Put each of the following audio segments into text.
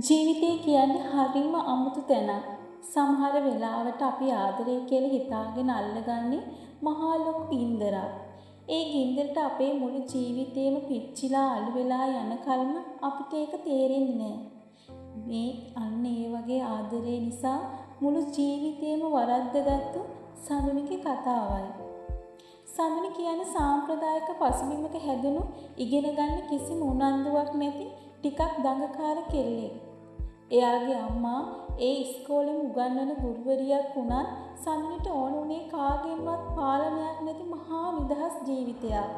ජීවිතය කියන්නේ හරිම අමුතු තැනක්. සමහර වෙලාවට අපි ආදරය කියලා හිතාගෙන අල්ලගන්නේ මහා ලොකු ගින්දරක්. ඒ ගින්දරට අපේ මුළු ජීවිතේම පිච්චිලා අළු වෙලා යනකල්ම අපිට ඒක තේරෙන්නේ නැහැ. මේ අන්න ඒ වගේ ආදරය නිසා මුළු ජීවිතේම වරද්දගත්තු සඳුනිගේ කතාවයි. සඳුනි කියන්නේ සාම්ප්‍රදායික පසුබිමක හැදුණු ඉගෙන ගන්න කිසිම උනන්දුවක් නැති ටිකක් දඟකාර කෙල්ලෙක්. එයාගේ අම්මා ඒ ඉස්කෝලෙම උගන්වන ගුරුවරියක් වුණත් සඳුනිට ඕන උනේ කාගෙන්වත් පාලනයක් නැති මහා නිදහස් ජීවිතයක්.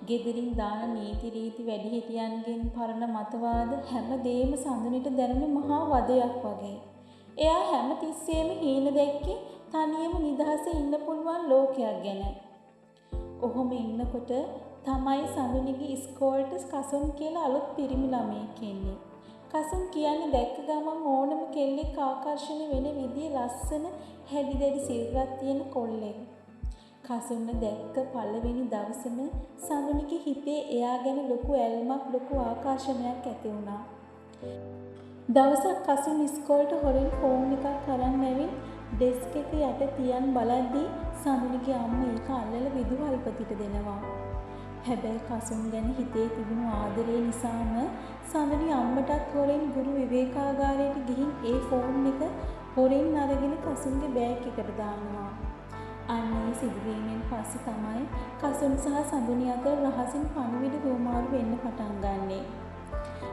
ගෙදරින් දාන නීති රීති වැඩිහිටියන්ගෙන් පරණ මතවාද හැමදේම සඳුනිට දැනුනේ මහා වදයක් වගේ. එයා හැම තිස්සෙම හීන දැක්කේ තනියම නිදහසේ ඉන්න පුළුවන් ලෝකයක් ගැන. ඔහොම ඉන්නකොට තමයි සඳුනිගේ ඉස්කෝලේට කසුන් කියලා අලුත් පිරිමි ළමයෙක් එන්නේ. කසුන් කියන්නේ දැක්ක ගමන් ඕනම කෙල්ලෙක් ආකර්ෂණය වෙන විදිහේ ලස්සන හැඩි දැඩි සිල්වත් තියෙන කොල්ලෙක්. කසුන්න දැක්ක පළවෙනි දවසේම සඳුනිගේ හිතේ එයා ගැන ලොකු ඇල්මක් ලොකු ආකර්ෂණයක් ඇති වුණා. දවසක් කසුන් ඉස්කෝලේට හොරෙන් ෆෝන් එකක් අරන් ඇවිත් ඩෙස්ක් එක යට තියන් බලද්දී සඳුනිගේ අම්මා ඒක අල්ලලා විදුහල්පතිට දෙනවා. හැබැයි කසුන් ගැන හිතේ තිබුණු ආදරය නිසාම සඳුනි අම්මටත් හොරෙන් ගුරු විවේකාගාරයට ගිහින් ඒ ෆෝන් එක හොරෙන් අරගෙන කසුන්ගේ බෑග් එකට දානවා. අන්න ඒ සිදුවීමෙන් පස්සේ තමයි කසුන් සහ සඳුනි අතර රහසින් පණිවිඩ හුවමාරු වෙන්න පටන් ගන්නෙ.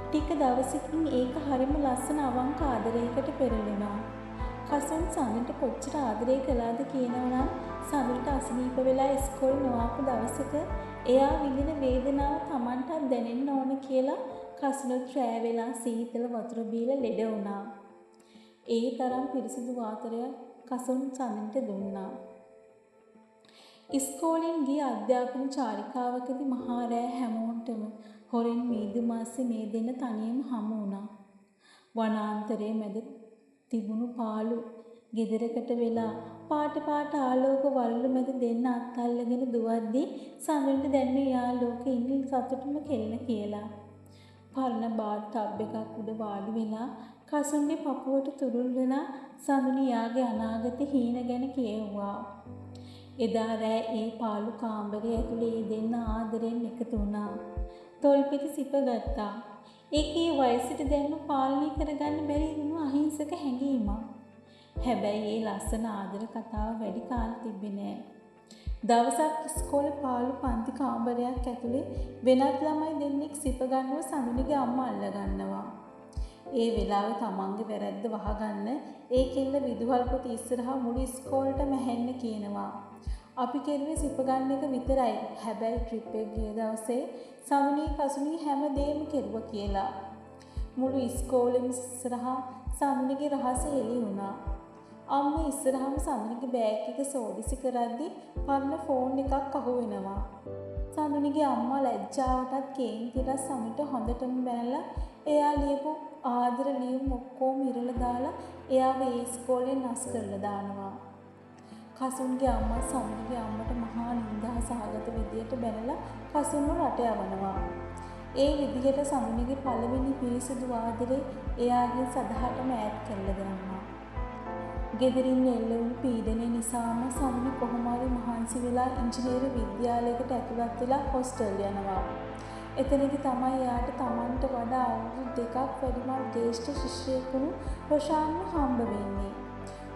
ටික දවසකින් ඒක හරිම ලස්සන අවංක ආදරයකට පෙරලෙනවා. කසුන් සඳුන්ට කොච්චර ආදරය කළාද කියනවනම් සඳුන්ට අසනීප වෙලා ඉස්කෝලේ නොආපු දවසක එයා විඳින වේදනාව Tamanටත් දැනෙන්න ඕන කියලා කසුනුත් රෑ වෙලා සීතල වතුර බීලා ලෙඩ වුණා. ඒ තරම් පිරිසිදු වාතරයක් කසුන් සඳුන්ට දුන්නා. ඉස්කෝලෙන් ගිය අධ්‍යාපන චාරිකාවකදී මහා රෑ හැමෝටම හොරෙන් මීදුමාස්සේ මේ දෙන්න තනියම හමු වුණා. වනාන්තරයේ මැද තිබුණු පාළු ගෙදරකට වෙලා පාට ආලෝක වලලු මැද දෙන්න අත්අල්ලගෙන දුවද්දී සඳුන්ට දැනුනේ යා ලෝකේ ඉන්න සතුටුම කෙල්ල කියලා. පරණ බාත් ටබ් එකක් උඩ වාඩි වෙලා කසුන්ගේ පපුවට තුරුල් වෙලා සඳුනි යාගේ අනාගත හීන ගැන කියෙව්වා. එදා රෑ ඒ පාළු කාමරයේ ඇතුලේ දෙන්න ආදරෙන් එකතු වුණා. තොල්පිට සිප ගත්තා. ඒකේ වයසට දැනුම පාලනය කරගන්න බැරි වුණු අහිංසක හැඟීමක්. හැබැයි ඒ ලස්සන ආදර කතාව වැඩි කාල තිබ්බේ නෑ. දවසක් ඉස්කෝලේ පාළු පන්ති කාමරයක් ඇතුලේ වෙනත් ළමයි දෙන්නෙක් සිප ගන්නව සඳුනිගේ අම්මා අල්ලගන්නවා. ඒ වෙලාවේ තමන්ගේ වැරද්ද වහගන්න ඒ කෙල්ල විදුහල්පති ඉස්සරහා මුළු ඉස්කෝලේටම ඇහෙන්න කියනවා. අපි කෙරුවේ සිප ගන්න එක විතරයි. හැබැයි ට්‍රිප් එක ගිය දවසේ සඳුනි කසුනි හැමදේම කෙරුවා කියලා. මුළු ඉස්කෝලේම ඉස්සරහා සඳුනිගේ රහස එළි වුණා. අම්මා ඉස්සරහම සඳුනිගේ බෑග් එක සෝදිසි කරද්දී පරණ ෆෝන් එකක් අහු වෙනවා. සඳුනිගේ අම්මා ලැජ්ජාවටත් කේන්තියට සමිට හොඳටම බැනලා එයා ලියපු ආදර ලියුම් ඔක්කොම ඉරලා දාලා එයාව ඒ ඉස්කෝලේ නැස් කරලා දානවා. කසුන්ගේ අම්මා සඳුනිගේ අම්මට මහා නින්දා සහගත විදියට බැනලා කසුන්ව රට යවනවා. ඒ විදියට සඳුනිගේ පළවෙනි පිරිසිදු ආදරේ එයාගේ සදහටම ඈත් කරලා දානවා. ගෙදරින් එල්ල වුණු පීඩනය නිසාම සඳුනි කොහොම හරි මහන්සි වෙලා ඉංජිනේරු විද්‍යාලයකට ඇතුළත් වෙලා හොස්ටල් යනවා. එතනදි තමයි එයාට Tamanට වඩා අවුරුදු 2ක් වැඩිමල් ජ්‍යෙෂ්ඨ ශිෂ්‍යයෙකුණු රොෂාන්ව හම්බ වෙන්නේ.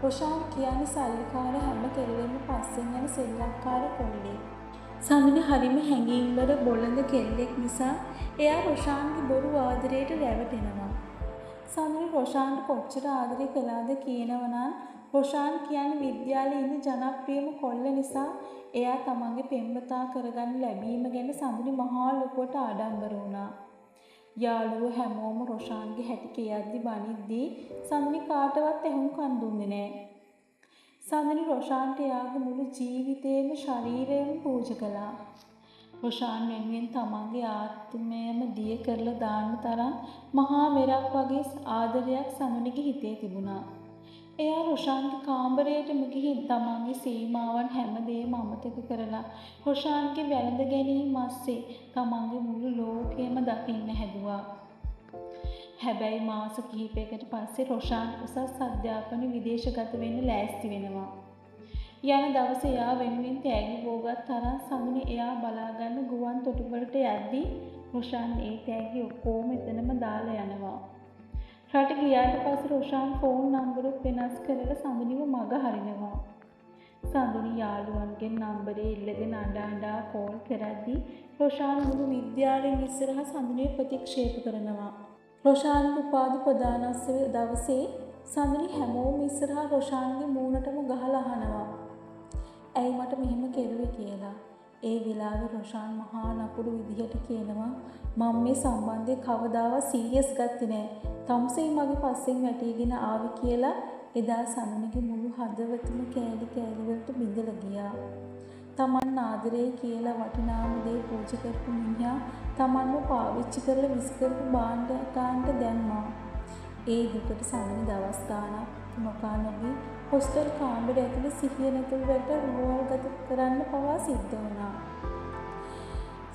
රොෂාන් කියන්නේ සල්ලිකාර හැම කෙල්ලෙම පස්සෙන් යන සෙල්ලක්කාර කොල්ලෙක්. සඳුනි හරිම හැඟීම්වල බොළඳ කෙල්ලෙක් නිසා එයා රොෂාන්ගේ බොරු ආදරයට රැවටෙනවා. සඳුනි රොෂාන්ට කොච්චර ආදරය කළාද කියනවනම් රොෂාන් කියන්නේ විද්‍යාලයේ ඉන්න ජනප්‍රියම කොල්ල නිසා එයා තමන්ගේ පෙම්වතා කරගන්න ලැබීම ගැන සඳුනි මහා ලොකුවට ආඩම්බර වුණා. යාළුවෝ හැමෝම රොෂාන්ගේ හැටි කියද්දි බනිද්දී සඳුනි කාටවත් ඇහුම්කන් දුන්නේ නැහැ. සඳුනි රොෂාන්ට එයාගේ මුළු ජීවිතේම ශරීරයම පූජා කළා. රොෂාන් වෙනුවෙන් තමන්ගේ ආත්මයම දිය කරලා දාන්න තරම් මහා මෙරක් වගේ ආදරයක් සඳුනිගේ හිතේ තිබුණා. එයා රොෂාන්ගේ කාමරයටම ගිහින් තමන්ගේ සීමාවන් හැමදේම අමතක කරලා රොෂාන්ගේ වැළඳ ගැනීම අස්සේ තමන්ගේ මුළු ලෝකයම දකින්න හැදුවා. හැබැයි මාස කිහිපයකට පස්සේ රොෂාන් උසස් අධ්‍යාපන විදේශගත වෙන්න ලෑස්ති වෙනවා. යන දවසේ එයා වෙනුවෙන් තෑගි බෝගත් තරම් සඳුනි එයා බලාගන්න ගුවන් තොටුපළට යද්දී රොෂාන් ඒ තෑගි ඔක්කොම එතනම දාලා යනවා. රට ගියාට පස්සේ රොෂාන් ෆෝන් නම්බරුත් වෙනස් කරලා සඳුනිව මග හරිනවා. සඳුනි යාළුවන්ගෙන් නම්බරේ ඉල්ලගෙන අඬා කෝල් කරද්දී රොෂාන් මුළු විද්‍යාලයෙන් ඉස්සරහ සඳුනිව ප්‍රතික්ෂේප කරනවා. රොෂාන් උපාධි ප්‍රදානෝත්සව දවසේ සඳුනි හැමෝම ඉස්සරහ රොෂාන්ගේ මූණටම ගහලා අහනවා. ඇයි මට මෙහෙම කෙරුවේ කියලා. ඒ වෙලාවේ රොෂාන් මහා නපුරු විදිහට කියනවා මම මේ සම්බන්ධය කවදාවත් සීරියස් ගත්තේ නෑ. තමුසේ මගේ පස්සෙන් වැටීගෙන ආවි කියලා එදා සඳුනිගේ මුළු හදවතම කෑලි කෑලි වලට බිඳලා ගියා. තමන් ආදරේ කියලා වටිනාම දේ පූජා කරපු මිනිහා තමන්ව පාවිච්චි කරලා විස් කරපු බාණ්ඩ ගන්නට දැම්මා. ඒ දුකට සඳුනි දවස් ගාණක් මොකා නොවි හොස්ටල් කාමරේ ඇතුලේ සිහිය නැතුව වැට රුවල් ගත කරන්න පවා සිද්ධ වුණා.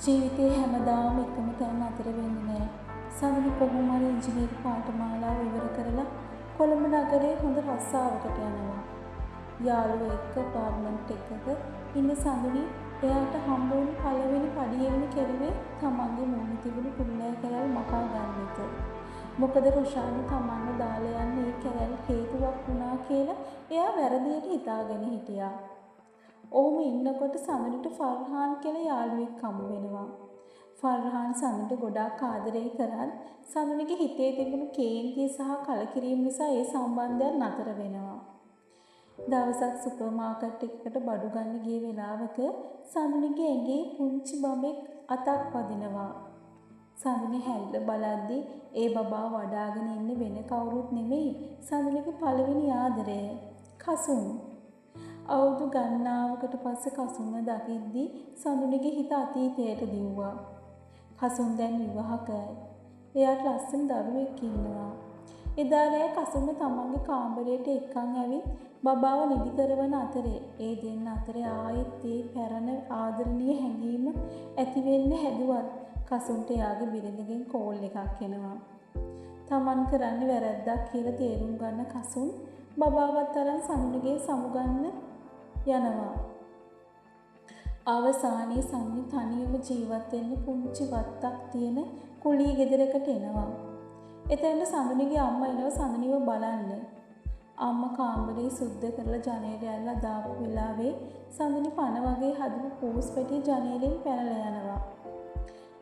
ජීවිතේ හැමදාම එකම තැන අතර වෙන්නේ නෑ. සඳුනි කොහොම හරි ඉංජිනේරු පාඨමාලාව ඉවර කරලා කොළඹ නගරේ හොඳ රස්සාවකට යනවා. යාළුවෝ එක්ක අපාර්ට්මන්ට් එකක ඉන්න සඳුනි එයාට හම්බ වුණු පළවෙනි පඩියෙන්න කෙරුවේ තමන්ගේ මූණ තිබුණු කුරුණෑ කැරල් මකා ගන්න එක. මොකද රොෂාන් තමන්ව දාලා යන්න ඒ කැරල් හේතුවක් වුණා කියලා එයා වැරදියට හිතාගෙන හිටියා. ඔහුම ඉන්නකොට සඳුනිට ෆර්හාන් කියලා යාළුවෙක් හමු වෙනවා. ෆර්හාන් සඳුනිට ගොඩාක් ආදරේ කරත් සඳුනිගේ හිතේ තිබුණු කේන්තිය සහ කලකිරීම නිසා ඒ සම්බන්ධය නතර වෙනවා. දවසක් සුපර් මාකට් එකකට බඩු ගන්න ගිය වෙලාවක සඳුනිගේ ඇඟේ පුංචි බබෙක් අතක් වදිනවා. සඳුනි හැල්ල බලද්දී ඒ බබා වඩාගෙන ඉන්නේ වෙන කවුරුත් නෙමෙයි සඳුනිගේ පළවෙනි ආදරය කසුන්. අවුරුදු ගණනාවකට පස්සේ කසුන්ව දකිද්දී සඳුනිගේ හිත අතීතයට දිව්වා. කසුන් දැන් විවාහකයි. එයාට ලස්සන දරුවෙක් ඉන්නවා. එදා රෑ කසුන් තමන්ගේ කාමරයට එක්කන් ඇවිත් බබාව නිදි කරවන අතරේ ඒ දෙන්න අතරේ ආයෙත් ඒ පැරණ ආදරණීය හැඟීම ඇති වෙන්න හැදුවත් කසුන්ට එයාගේ බිරිඳගෙන් කෝල් එකක් එනවා. තමන් කරන්නේ වැරද්දක් කියලා තේරුම් ගන්න කසුන් බබාවත් අරන් සඳුනිගේ සමුගන්න යනවා. අවසානයේ සඳුනි තනියම ජීවත් වෙන්න පුංචි වත්තක් තියෙන කුලී ගෙදරකට එනවා. එතෙන්ට සඳුනිගේ අම්මා එනවා සඳුනිව බලන්න. අම්මා කාමරේ සුද්ධ කරලා ජනේලය ඇල්ලලා දාපු වෙලාවේ සඳුනි පණ වගේ හදපු පූස් පැටිය ජනේලෙන් පැනලා යනවා.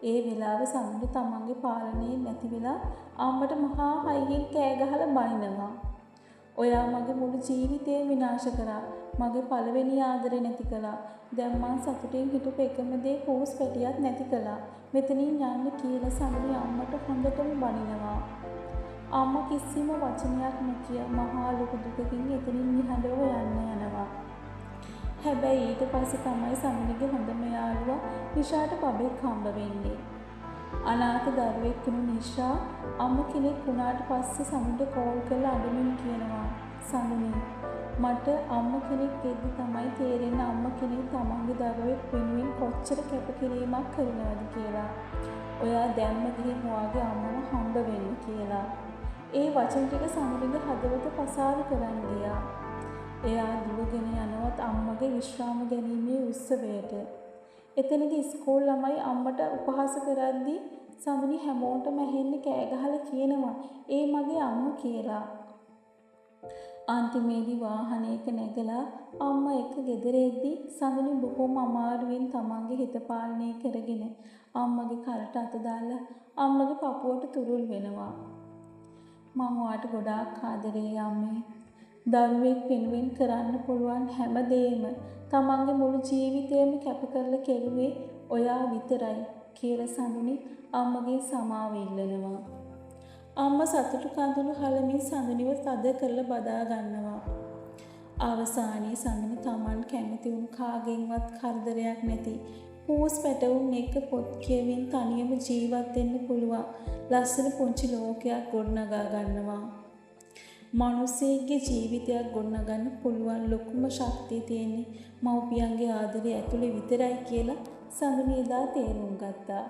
ඒ වෙලාවේ සඳුනි තමන්ගේ පාලනයේ නැති වෙලා අම්මට මහා හයියෙන් කෑ ගහලා බනිනවා. ඔයා මගේ මුළු ජීවිතේම විනාශ කරා. මගේ පළවෙනි ආදරේ නැති කළා. දැන් මං සතුටින් හිටපු එකම දේ පූස් පැටියක් නැති කළා. මෙතනින් යන්න කියලා සඳුනි අම්මට හොඳටම බනිනවා. අම්මා කිසිම වචනයක් නොකිය මහා ලොකු දුකකින් එතනින් නිහඬව යන්න යනවා. හැබැයි ඊට පස්සේ තමයි සඳුනිගේ හොඳම යාළුවා නිෂාට බබෙක් හම්බ වෙන්නේ. අනාථ දරුවෙක් වුණු නිෂා අම්ම කෙනෙක් වුණාට පස්සේ සඳුන්ට කෝල් කරලා අඬමින් කියනවා සඳුනි මට අම්ම කෙනෙක් වෙද්දි තමයි තේරෙන්නේ අම්ම කෙනෙක් තමන්ගේ දරුවෙක් වෙනුවෙන් කොච්චර කැපකිරීමක් කරනවද කියලා. ඔයා දැම්ම ගිහින් ඔයාගේ අම්මව හම්බ වෙන්න කියලා. ඒ වචන ටික සඳුනිගේ හදවත පසාරු කරන් ගියා. එයා දුවගෙන යනවත් අම්මගේ විශ්‍රාම ගැනීමේ උත්සවයට. එතනදී ඉස්කෝල ළමයි අම්මට උපහාස කරද්දී සඳුනි හැමෝටම ඇහෙන්න කෑ ගහලා කියනවා ඒ මගේ අම්මා කියලා. අන්තිමේදී වාහනයක නැගලා අම්මා එක්ක ගෙදර එද්දී සඳුනි බොහොම අමාරුවෙන් තමන්ගේ හිත පාලනය කරගෙන අම්මගේ කරට අත දාලා අම්මගේ පපුවට තුරුල් වෙනවා. මම ඔයාට ගොඩාක් ආදරේ අම්මේ. දරුවෙක් වෙනුවෙන් කරන්න පුළුවන් හැම දෙයක්ම තමන්ගේ මුළු ජීවිතේම කැප කරලා කෙරුවේ ඔයා විතරයි කියලා සඳුනි අම්මගේ සමාව ඉල්ලනවා. අම්මා සතුටු කඳුළු හලමින් සඳුනිව තද කරලා බදා ගන්නවා. අවසානයේ සඳුනි තමන් කැමති වුන් කාගෙන්වත් කරදරයක් නැති පූස් පැටවුන් එක්ක පොත් කියමින් තනියම ජීවත් වෙන්න පුළුවන් ලස්සන පුංචි ලෝකයක් ගොඩනගා ගන්නවා. මිනිසෙක්ගේ ජීවිතයක් ගොඩනගන්න පුළුවන් ලොකුම ශක්තිය තියෙන්නේ මව්පියන්ගේ ආදරය ඇතුලේ විතරයි කියලා සඳුනි එදා තේරුම් ගත්තා.